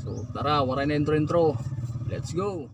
So tara, waray na intro. Let's go.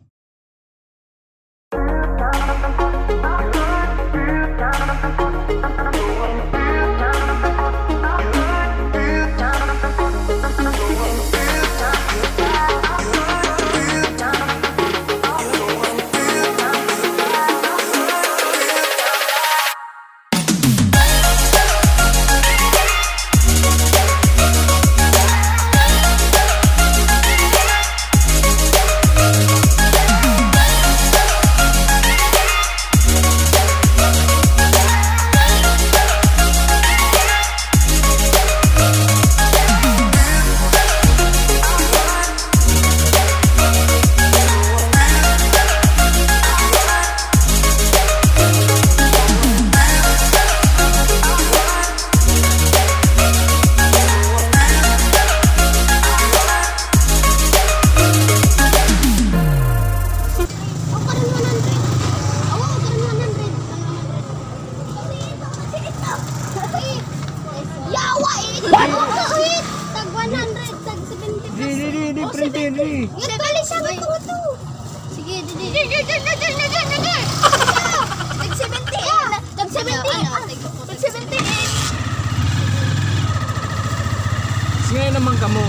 Sige naman kamo.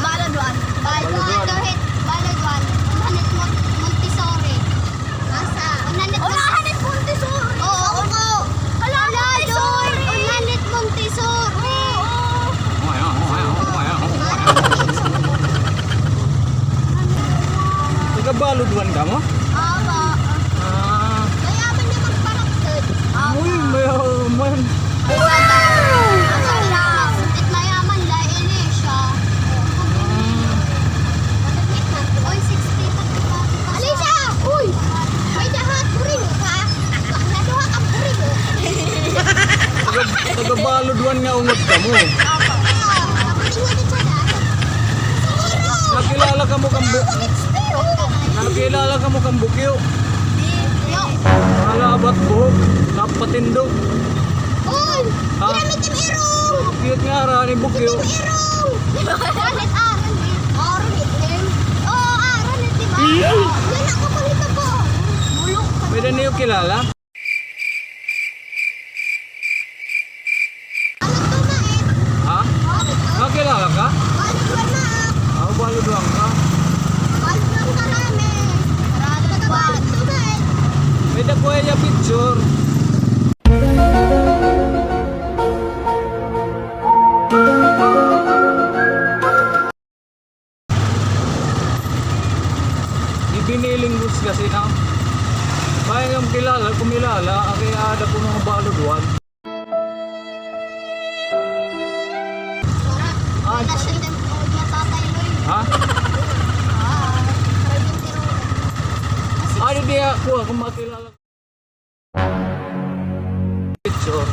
Baladwan. Baladwan. Unahanit Montessori. Asa? Unahanit Montessori. Oo. Unahanit Montessori. Taga-Baladwan ka mo? Oo. Kaya man niya magparakted. Uy, mayaman. Mayaman la Elisha. Oy, 60. Elisha! Uy! May dahat puring ka. Naduha ka puring. Taga-Baladwan nga ungot ka mo. Nakilala ka mo kang bukyo. Halabat buhok, napatindog. Uy! Pinamit yung irong! Cute nga rani bukyo. Irong! Aran. Oo, aran. Diba? Yan ako pangita po. Bulok ka. Pwede niyo kilala? Ha? Nakilala ka? Baladwan ka? May dakuha niya picture. Ibiniling goods kasi na kaya yung kumilala kaya ada po ng Baladwan. Ha? Ano di ako kung makilala picture.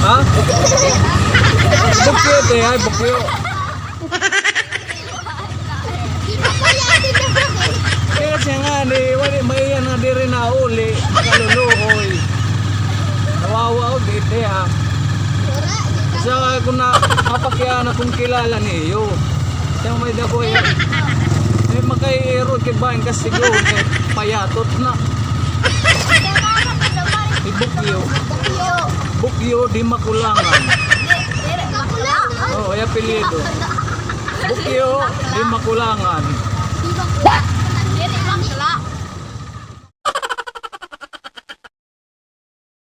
Ha? Bukyo te, ay bukyo. Kaya siya nga, may yan na di rin na uli. Kaluluhoy. Nawawa o dito ha. Sa kung napakyan na kung kilala niyo. Siya may dako yan. May makaiirod kay bayan kasi siguro kay payatot na. Bukyo. Bukyo di makulangan. Oh, ay apelyido. Bukyo di makulangan.